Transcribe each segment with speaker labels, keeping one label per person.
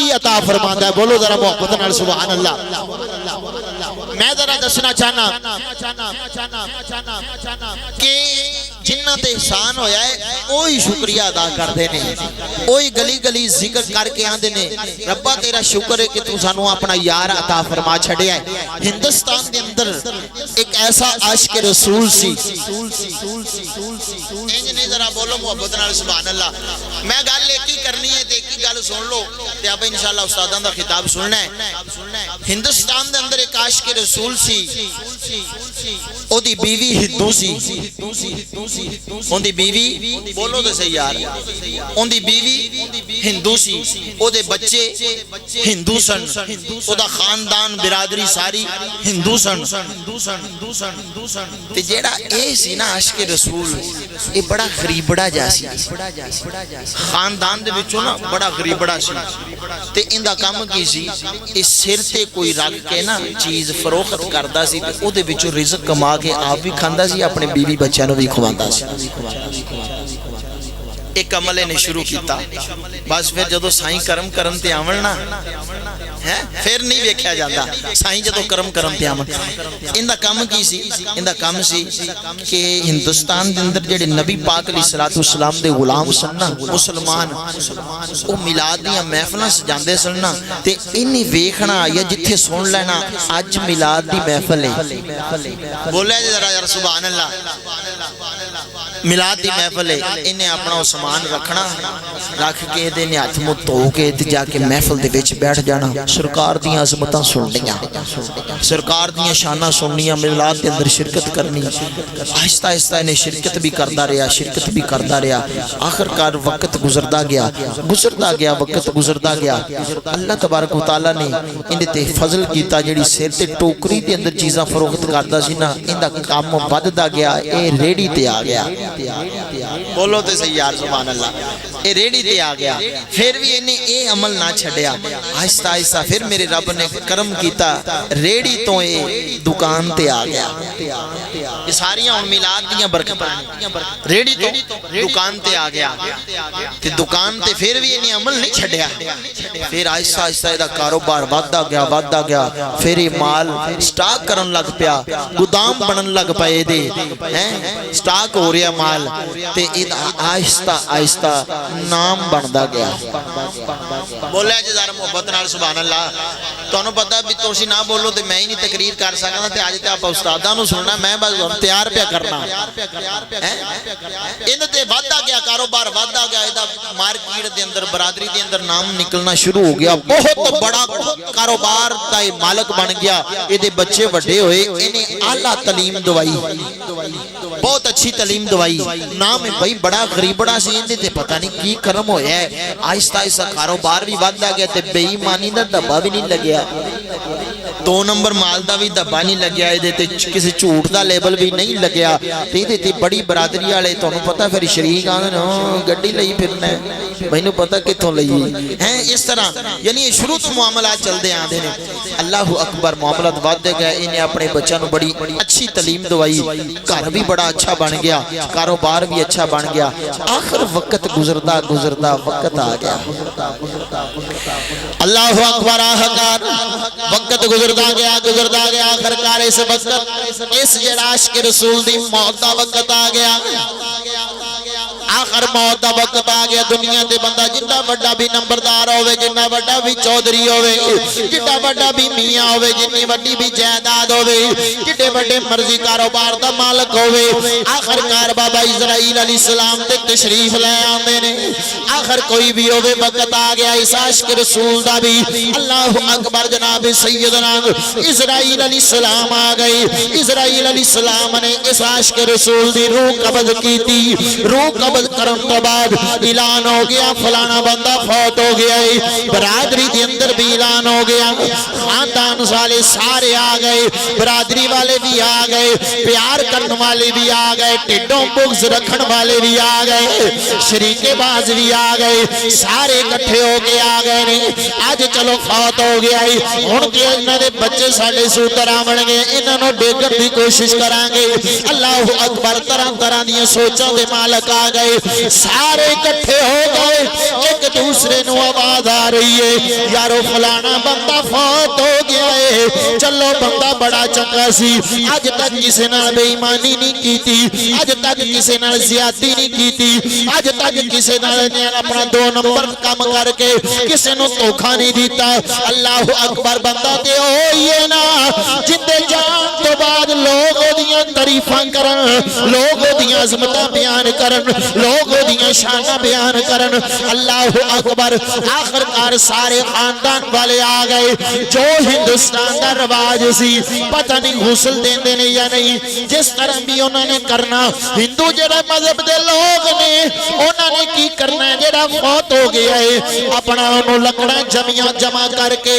Speaker 1: की अता फरमांदा है। बोलो जरा मोहब्बत नाल सुभान अल्लाह। मैं जरा दसना चाहना कि जिन्हां ते एहसान होया है ओही शुक्रिया अदा करदे ने, ओही गली गली जिक्र करके आंदे ने रब्बा तेरा शुक्र है कि तू सानू अपना यार अता फरमा छड़िया है। हिंदुस्तान के अंदर एक ऐसा आशिक रसूल सी, इंज नहीं जरा बोलो मोहब्बत नाल सुभान अल्लाह। मैं गल एक ही करनी है ते एक ही गल सुन लो ते आप इंशाअल्लाह उस्तादां दा खिताब सुनना है। हिंदुस्तान के अंदर एक आशिक रसूल सी, ओदी बीवी हिंदू सी, ओदी बीवी बोलो तो सही यार, ओदी बीवी हिंदू सी, ओदे बच्चे हिंदू सन, ओदा खानदान बिरादरी सारी हिंदू सन। ते जेड़ा ए सी ना आशिक रसूल ए बड़ा गरीबड़ा जा सी, खानदान दे विचों ना बड़ा गरीबड़ा सी। ते इंदा काम की सी, इस सिर ते कोई रख के ना चीज फरोख्त करदा सी ते ओदे विचों रिज़्क कमा के आप भी खांदा सी, अपने बीवी बच्चों नूं भी खवांदा सी। एक अमल ने शुरू किया, बस फिर जो साईं करम करम ते आवन ना है फिर नहीं वेख्या जाता। साईं जो करम करम ते आवन, इनका काम की सी, इनका काम सी कि हिंदुस्तान के अंदर जेडे नबी पाक अलैहिस्सलातु वस्सलाम दे गुलाम सन ना मुसलमान, वो मिलाद दी महफिलां सजांदे सन ना, ते इन्हें वेखना या जिथे सुन लेना अज मिलाद दी महफिल है। बोले जरा यार सुभान अल्लाह। मिलाद दी महफिल है, इन्हें अपना समान रखना, रख के इहदे हथ मुंह धो के जाके महफिल दे विच बैठ जाना, सरकार दी अज़मतां सुननियां, सरकार दी शाना सुननियां, मिलाद के अंदर शिरकत करनी। आहिस्ता आहिस्ता इन्हें शिरकत भी करता रहा, शिरकत भी करता रहा। आखिरकार वक्त गुजरता गया, वक्त गुजरता गया। अल्लाह तबारक व तआला ने इहदे ते फजल कीता, जिहड़ी सिर ते टोकरी दे अंदर चीज़ां फरोख्त करदा सी ना, इहदा काम वधदा गया, ये रेड़ी ते आ गया। बोलो तो सही यार सुभान अल्लाह। ये रेड़ी ते आ गया, फिर भी इन्हें ये अमल ना छड्या। आहिस्ता आहिस्ता फिर मेरे रब ने करम किया, रेड़ी तो ये दुकान ते आ गया। ये सारियां हुण मिलाद दियां बरकतां, रेड़ी तो दुकान ते आ गया, ते दुकान ते फिर भी इन्हें अमल नहीं छड्या। फिर आहिस्ता आहिस्ता इहदा कारोबार वधदा गया। फिर ये माल स्टॉक करन लग पिया, गोदाम बनन लग पए, दे हैं स्टॉक हो रहा माल, ते इहदा आहिस्ता आहिस्ता नाम बनता गया। बोलिया जी जरा मोहब्बत नाल सुभान अल्लाह। तुहानू पता भी तुसीं ना बोलो तो मैं ही नहीं तकरीर कर सकदा, ते अज ते आप उस्तादां नूं सुनना, मैं बस तैयार पिया करना। इहदे ते वधदा गया, कारोबार वधदा गया, इहदा मार्केट दे अंदर बरादरी दे अंदर नाम निकलना शुरू हो गया। बहुत बड़ा कारोबार दा मालक बन गया। इहदे बच्चे वड्डे होए, इन्हें आला तालीम दवाई, बहुत अच्छी तालीम दवाई। नाम है भाई बड़ा गरीबड़ा सी, इहदे ते पता नहीं की करम होया है। आहिस्ता आहिस्ता कारोबार भी वधदा गया, ते बेईमानी दा धब्बा भी नहीं लग्या, 2 नंबर माल का भी धब्बा नहीं लग्या, ये किसी झूठ का लेबल भी नहीं लग्या। ते बड़ी बरादरी वाले तुहानू पता फिर शरीक आंदे गड्डी लई फिरना, मैनू पता कित्थों लई है। इस तरह यानी शुरू तो मामलात चलते आते हैं। अल्लाह अकबर, मामलात वधदे गए। इन्हें अपने बच्चों को बड़ी अच्छी तालीम दवाई, घर भी बड़ा अच्छा बन गया, कारोबार भी अच्छा बन गया। आखिर वक्त गुजरता गुजरता वक्त आ गया। अल्लाह अकबर, वक्त गुजरता गया आखिरकार इस वक्त इस जेड़ा आशिक रसूल दी मौत दा वक्त आ गया। आखिर मौत का वक्त आ गया। दुनिया के बंदा जिन्ना बड़ा भी नंबरदार होवे, जिन्ना बड़ा भी चौधरी होवे, जिन्ना बड़ा भी मियाँ होवे, जिन्नी बड़ी भी जायदाद होवे, जिन्ने बड़े मर्जी कारोबार का मालक होवे, आखिरकार बाबा इजराइल अलैहिस्सलाम ते तशरीफ ले आते ने। आखिर कोई भी होवे वक्त आ गया इस आशिक रसूल दा भी। अल्लाह अकबर, जनाब सैयदना इजराइल अलैहिस्सलाम आ गए। इजराइल अलैहिस्सलाम ने इस आशिक रसूल दी रूह कब्ज की थी। रूह कब्ज करने तो बाद ऐलान हो गया फलाना बंदा फौत हो गया है। बरादरी के अंदर भी ऐलान हो गया, खानदान वाले सारे आ गए, बरादरी वाले भी आ गए, प्यार करने वाले भी आ गए, टिड्डों बुग्ज रखने वाले भी आ गए, शरीकेबाज भी आ गए, सारे इकट्ठे होके आ गए ने। आज चलो फौत हो गया है, हुण के इन्हां दे बच्चे साडे सूतर आवणगे, इन्हां नूं डेगण दी कोशिश करांगे। अल्लाह अकबर, तरह तरह दी सोचां दे मालक आ गए। गए, सारे इकट्ठे हो गए। एक दूसरे नु आवाज आ रही है, यारो फलाना बंदा फौत हो गया है। चलो बंदा बड़ा चंगा सी, अज तक किसी नाल बेईमानी नहीं की, अज तक किसी नाल ज्यादती नहीं की, अज तक किसी नाल अपना 2 नंबर काम करके किसी नु धोखा नहीं दिता। अल्लाह अकबर। बंदा ते होइए ना जिंदे जान तो बाद लोग ओदियां तारीफां करन, लोग ओदियां अज़मतां बयान करन, लोग ओदियां शानां बयान करन। अल्लाह अकबर। आखिरकार सारे खानदान वाले आ गए। जो हिंदुस्तान का रवाज सी, पता नहीं गुसल देंदे ने या नहीं, जिस तरह भी उन्होंने करना। हिंदू जेड़ा मजहब दे लोग ने उन्होंने की करना, जेड़ा फौत हो गया है अपना उन्होंने लकड़ा जमिया जमा करके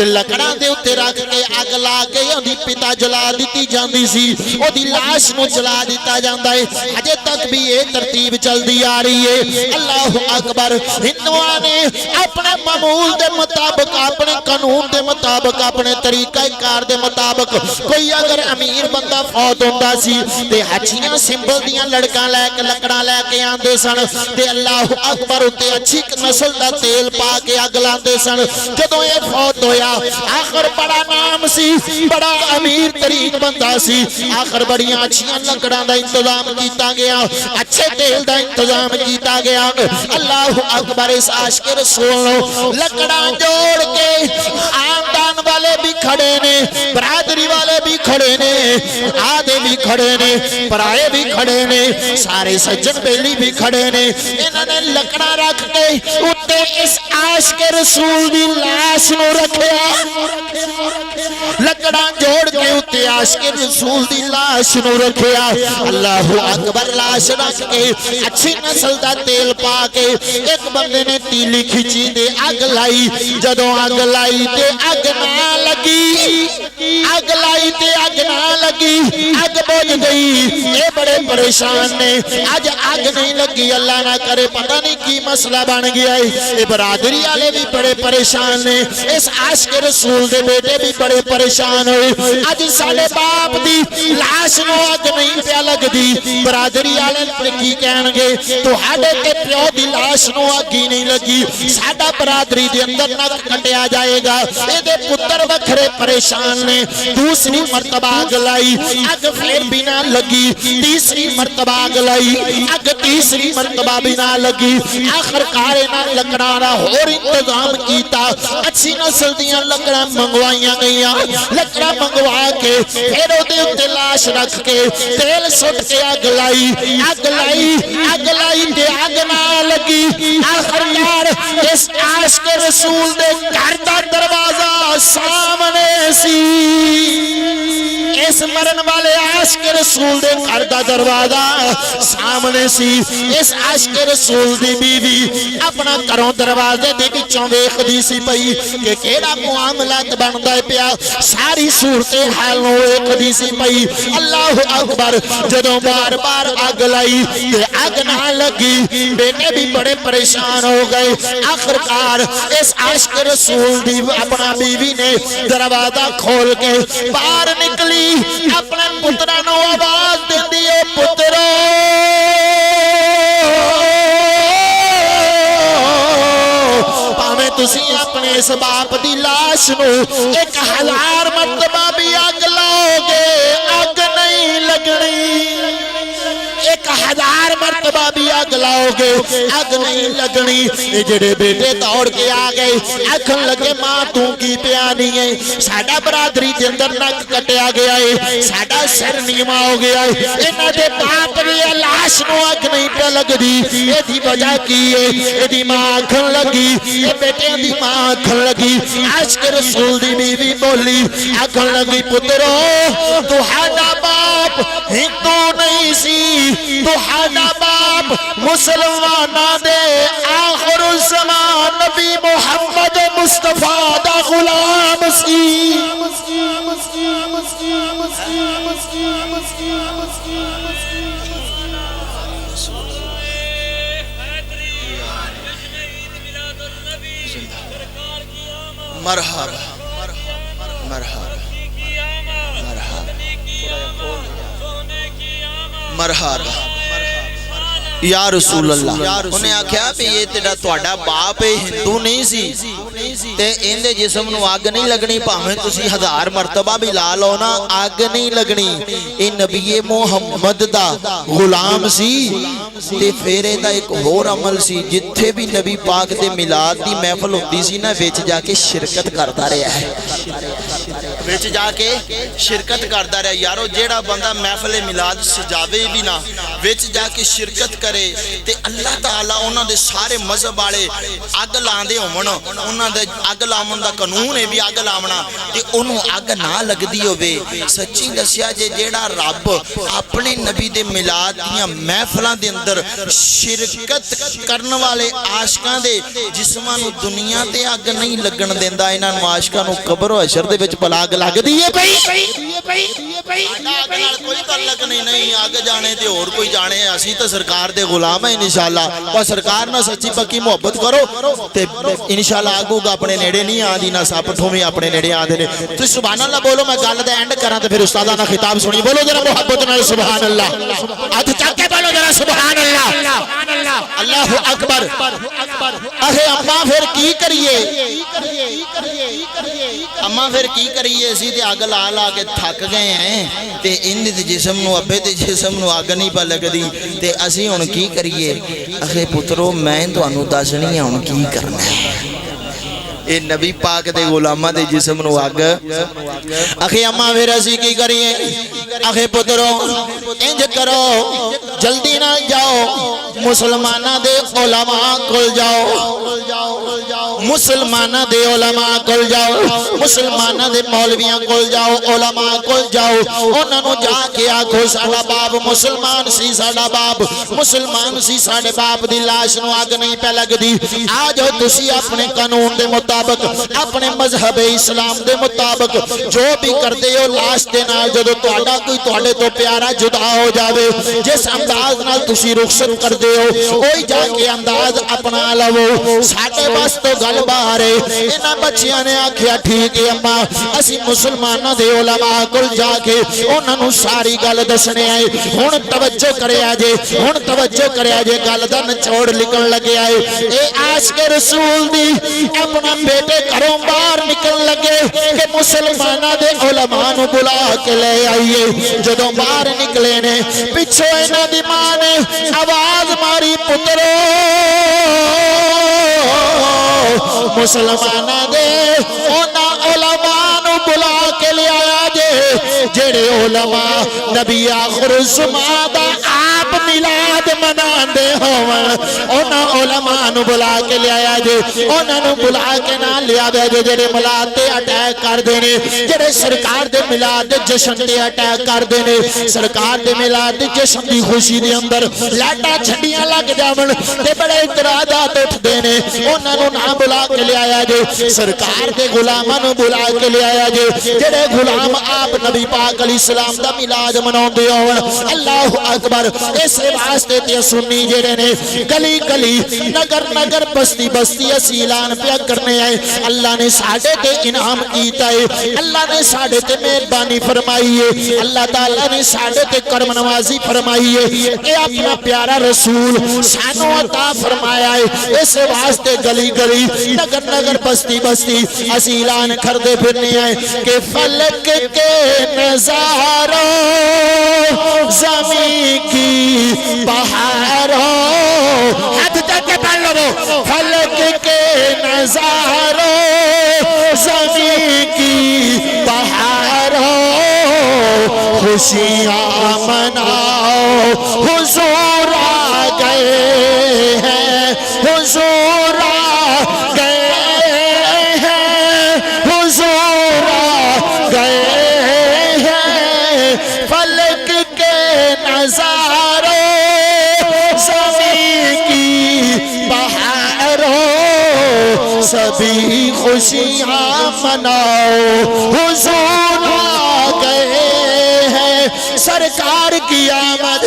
Speaker 1: लकड़ा दे उत्ते रख के अग ला के ओदी पिता जला दी जाती सी, ओदी लाश नूं जला दिता जाता है। अजे तक भी ये तरतीब चलती आ रही है। अल्लाह अकबर। हिंदुओं ने अपने मामूल के मुताबिक, अपने कानून के मुताबिक, अपने तरीका कार के मुताबिक कोई अगर अमीर बंदा फौत होता सी ते हचियां सिंबल दियां लड़का लैके लकड़ा लैके आते सन ते अल्लाह अकबर उत्ते अच्छी नस्ल का तेल पा के अग लाते सन। जदों ये फौत होया, आखिर बड़ा नाम सी, बड़ा अमीर तरीक बंदा सी, आखिर बड़ियां अच्छियां लकड़ां दा इंतजाम किया गया, अच्छे तेल का इंतजाम किया गया। अल्लाह अकबर। इस आशिक़े रसूल लकड़ां जोड़ के खानदान वाले भी खड़े ने, बरादरी वाले भी खड़े ने, आधे भी खड़े ने, पराए भी खड़े ने, सारे सज्जन बेली भी खड़े ने। इन्होंने लकड़ा रख के उत्ते इस आशिक़े रसूल दी लाश नूं रखिया, लकड़ा जोड़ के उत्ते आशिक़े रसूल दी लाश नूं रखिया। अल्लाह अकबर। लाश रख के अच्छी नस्ल का तेल पा के एक बंदे ने तीली खिंची ते अग लाई। जदों अग लाई ते अग ना लगी, अग लाई ते अग ना लगी, अग बुझ गई। ये बड़े परेशान ने, अज अग नहीं लगी, अल्लाह ना करे पता नहीं की मसला बन गया है। ये बरादरी वाले भी बड़े परेशान ने, इस आशिक़े रसूल दे बेटे भी बड़े परेशान होए। अज साडे बाप दी लाश नूं अग नहीं पिया लगदी, बरादरी वाले की कहणगे तुहाडे ते प्यो दी लाश नूं अग ही नहीं लगी, साडा बरादरी दे अंदर नक कटिया जाएगा। इहदे पुत्र वखरे परेशान ने। दूसरी मरतबा अग लाई, अग फिर भी ना लगी, तीसरी मरतबा अग लाई, अग तीसरी मरतबा भी ना लगी। आखिरकार इन्हां लकड़ां दा होर इंतजाम कीता, अच्छी नस्ल दियां लकड़ां मंगवाईयां गईयां। लकड़ा मंगवा के फिर ओदे उत्ते लाश रख के तेल सुट के अग लाई, अग लाई, अग लाई ते अग ना लगी। आखिरकार इस आशिक़े रसूल दे घर दा दरवाजा सामने सी, इस मरन वाले आशिक़े रसूल दे घर दा दरवाजा सामने सी। इस आशिक़े रसूल दी बीवी अपना घरों दरवाजे दे विचों वेखदी सी पई कि केड़ा मुआमलात बनदा पिया, सारी सूरते हाल नूं वेखदी सी पई। अल्लाह अकबर। जदों बार बार अग लाई ते अग ना लगी, बेटे भी बड़े परेशान हो गए। आखिरकार इस आशिक़े रसूल दी अपना बीवी ने दरवाजा खोल के बाहर निकली, अपने पुत्रा नूं आवाज देंदी, ओ पुत्रो भावें तुसी अपने इस बाप दी लाश नूं 1000 मरतबा भी अग लाओगे, अग नहीं लगनी। 1000 मरतबा भी अग लाओगे, अग नहीं लगनी। ये जेड़े बेटे दौड़ के आ गए, आखन लगे मां तू की प्यानी है, साडा बरादरी के अंदर नक कटिया गया है, साडा सिर नीवा हो गया है। इन्हां दे बाप दी लाश नूं अग नहीं पे लगदी, एदी वजह की है? एदी मां आखन लगी, ये बेटे दी मां आखन लगी। आशिक़े रसूल दी बीवी बोली, आखन लगी पुत्रो तुहाडा बाप हिंदू नहीं सी, तुहाडा बाप मुसलमाना दे आखिरुल ज़मान नबी मुहम्मद मुस्तफा दा गुलाम सी। मरहबा मरहबा मरहबा मरहबा या रसूल अल्लाह। उन्हें आख्या भी ये तेरा तुहाडा बाप हिंदू नहीं सी ते इहदे जिस्म नूं अग नहीं लगनी, भावें तुसी 1000 मरतबा भी ला लो ना अग नहीं लगनी। ये नबी मुहम्मद दा गुलाम सी। ते फिर इहदा एक होर अमल सी, जिथे भी नबी पाक दे मिलाद दी महफिल होंदी सी ना विच जाके शिरकत करता रहा है, विच जाके शिरकत करता रहा। यारो जेड़ा बंदा महफिल मिलाद सजावे भी ना विच जाके शिरकत करे ते अल्लाह ताला उन्हां दे सारे मजहब वाले अग लांदे होवन, उन्हां दे अग लावन दा कानून है भी अग लावना ते उन्हों अग ना लगदी होवे। सच्ची दसिया जे जेड़ा रब अपने नबी दे मिलाद दियां महफिलां दे अंदर शिरकत करन वाले आशिकां दे जिस्मां नूं दुनिया ते अग नहीं लगन देंदा, इन्हां नूं आशिकां नूं कब्र और हशर दे विच भला अग लगदी है पई। अग नाल कोई तल्लक नहीं, अग जाने ते होर कोई जाने, असीं तां सरकार दे गुलाम है इंशाअल्लाह। और सरकार ना सच्ची पक्की मोहब्बत करो ते इंशाअल्लाह आगूगा अपने नेड़े नहीं आंदी ना सप ठोवी अपने नेड़े आंदे ने। तुसीं सुभान अल्लाह बोलो, मैं गल दा एंड करां ते फिर उस्तादा दा खिताब सुनी। बोलो जरा मोहब्बत नाल सुभान अल्लाह, हाथ चक के बोलो जरा सुभान अल्लाह, अल्लाहु अकबर। अहे अम्मा फिर की करिए, अम्मा फिर की करिए, असीं ते अग ला ला के थक गए हैं ते इन्द दे जिस्म नूं अब्बे दे जिस्म नूं अग नहीं पा लगदी ते असीं हुण की करिए। अखे पुत्रो मैं तुहानूं दसनी है हुण की करना है। ये नबी पाक दे गुलामां दे जिस्म नूं अग। अखे अम्मा फिर असीं की करिए। अखे पुत्रो इंज करो, जल्दी ना जाओ, मुसलमाना दे उलमा कोल जाओ, मुसलमाना दे उलमा कोल जाओ, मुसलमाना दे मौलवियां कोल जाओ, उलमा कोल जाओ, उन्हां नूं जाके आखो साडा बाप मुसलमान सी, साडा बाप मुसलमान सी, साडे बाप दी लाश नूं अग नहीं पै लगदी। आ जाओ तुसीं अपने कानून दे मुताबिक, अपने मजहब इस्लाम दे मुताबिक जो भी करते हो, लाश दे नाल जदों तुहाडा कोई तुहाडे तो प्यारा जुदा हो जावे, जिस अंदाज नाल तुसीं रुखसत करदे हो ओही जाके अंदाज अपना लवो। साडे बस तो गल बाहर है। इन्हां बच्चियां ने आखिया ठीक है अम्मा, असीं मुसलमानां दे उलमा कोल जाके उन्हां नूं सारी गल दसणे आए। हुण तवज्जो करिया जे, हुण तवज्जो करिया जे, गल दा निचोड़ लिखण लगे आए। ए आशिक़ रसूल दी अपना बेटे घरों बाहर निकल लगे कि मुसलमाना दे उलमा नूं बुला के ले आइए। जदों बाहर निकले ने पिछों इन्हां दी मां ने आवाज मारी, पुत्रो मुसलमाना दे उन्हां उलमा नूं बुला के ले आया जे जेड़े उलमा नबी आखिर ज़मां दा आप मिलाद मनांदे होवन। उन्हां उलमा नूं बुला के ले आया जे, उन्हां नूं बुला के ना लिया जे जेड़े मिलाद ते अटैक करदे ने, जेड़े सरकार दे मिलाद दे जश्न ते अटैक करदे ने, सरकार दे मिलाद दे जश्न दी खुशी दे अंदर लाटा छड़ियां लग जावन ते बड़े इतराज़ात उठदे ने। उन्हां नूं ना बुला के ले आया जे, सरकार दे गुलामां नूं बुला के ले आया जे जेड़े गुलाम आप नबी पाक अलैहिस्सलाम दा मिलाद मनाउंदे होवन। अल्लाहु अकबर। इस वास्ते ते सुन्नी जेड़े ने गली गली नगर नगर बस्ती बस्ती असीं ऐलान पिया करने आए। अल्लाह ने साडे ते इनाम कीता है, अल्लाह ने साडे ते मेहरबानी फरमाई है, अल्लाह ताला ने साडे ते करम नवाजी फरमाई है। ये अपना प्यारा रसूल सानू अता फरमाया है। इस वास्ते गली गली नगर नगर बस्ती बस्ती असीं ऐलान करदे फिरने आए कि फलक के नज़ारों ज़मीं की बहारों, हाथ तक पढ़ लो, फलक के नज़ारों ज़मीं की बहारों, खुशियाँ मनाओ हुजूर आ गए हैं, हुजूर आ गए हैं, हुजूर आ गए हैं। फलक के नज़ारों ज़मीं की बहारों, सभी खुशियाँ मनाओ हुजूर आ गए हैं। सरकार की आमद,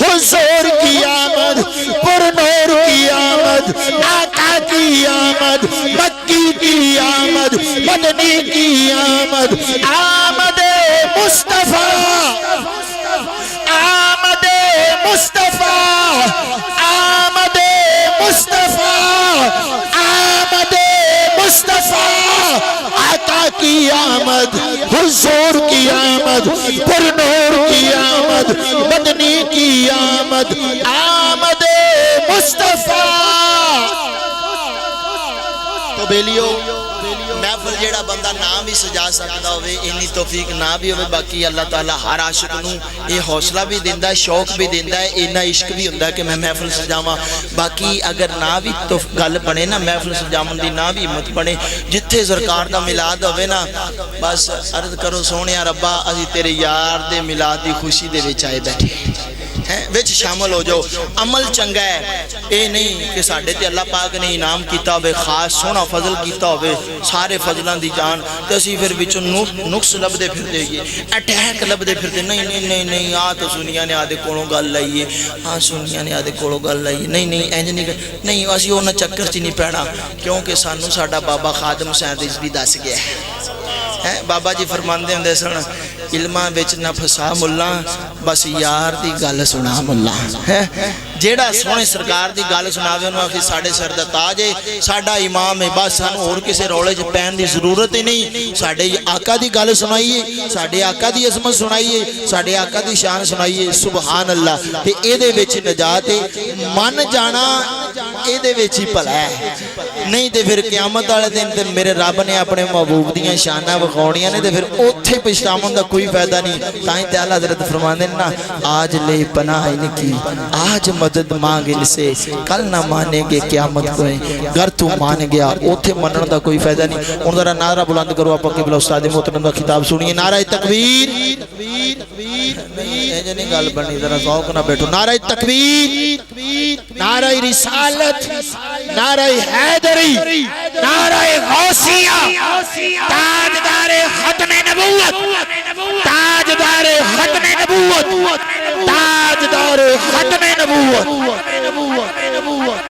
Speaker 1: हुजूर की आमद, पुरनूर की आमद, आका की आमद, मक्की की आमद, मदनी की आमद, आमद मुस्तफा, आमद मुस्तफा की आमद, हुजूर की आमद, पुरनूर की आमद, मदनी की आमद, आमद मुस्तफा। तो बेलियो महफिल जेड़ा बंदा ना भी सजा सकता होवे, इन्नी तौफीक ना भी होवे, बाकी अल्लाह ताला हर आशिक नूं ये हौसला भी दिंदा है, शौक भी दिंदा है, इन्ना इश्क भी हुंदा है कि मैं महफिल सजावां। बाकी अगर ना भी तो गल बने ना, महफिल सजावन दी ना भी हिम्मत बने, जिथे सरकार दा मिलाद होवे ना, बस अर्ज करो सोहणिया रब्बा असीं तेरे यार दे मिलाद दी खुशी दे विच आए बैठे हैं, विच शामिल हो जाओ। अमल चंगा है, ये नहीं कि साडे ते अल्लाह पाक ने इनाम किया होवे, खास सोहना फजल किया होवे, सारे फजलों की जान, तो असीं फिर विचों नुक्स लभदे फिरदे गए, अटैक लभदे फिरदे, नहीं नहीं नहीं नहीं आ तो सुनिया ने आदे कोलों गल लाई है, हाँ सुनिया ने आदे कोलों गल लाई है, नहीं नहीं इंज नहीं नहीं, असीं उन्हां चक्कर च नहीं पैना, क्योंकि सानू साडा बाबा खादम हुसैन रिज़वी दस गया है। बाबा जी फरमाते होंदे सन, इल्मां विच ना फसा मुल्ला, बस यार दी गल सुना मुल्ला है। जेड़ा सोहने सरकार दी गल सुनावे उन्होंने आखी साडे सिर दा ताज है, साडा इमाम है, बस सानू होर किसी रौले च पैन दी जरूरत ही नहीं। साडे आका दी गल सुनाइए, साडे आका दी अजमत सुनाइए, साडे आका दी शान सुनाइए, सुबहान अल्लाह। ते इहदे विच नजात है, मन जाना इहदे विच ही भला है, नहीं तो फिर क़यामत वाले दिन ते मेरे रब ने अपने महबूब दियां शानां विखाउणियां ने, ते फिर उत्थे पछतावन दा कोई फायदा नहीं। ताई ते आला हज़रत फरमांदे ने ना, आज ले पनाह इनकी, आज मदद मांग इनसे, कल ना मानेंगे क़यामत को, अगर तू मान गया उत्थे मनण दा कोई फायदा नहीं। हुण जरा नारा बुलंद करो, आपां किबला उस्ताद मोहतरम दा खिताब सुनिए, नारा तकबीर। इंज नहीं गल बनी, जरा ज़ौक़ ना बैठो, नारा तकबीर, नारा रिसालत, नारा हैदरी, नारा गौसिया, ताजदार खत्म नबूवत, ताजदार खत्म नबूवत,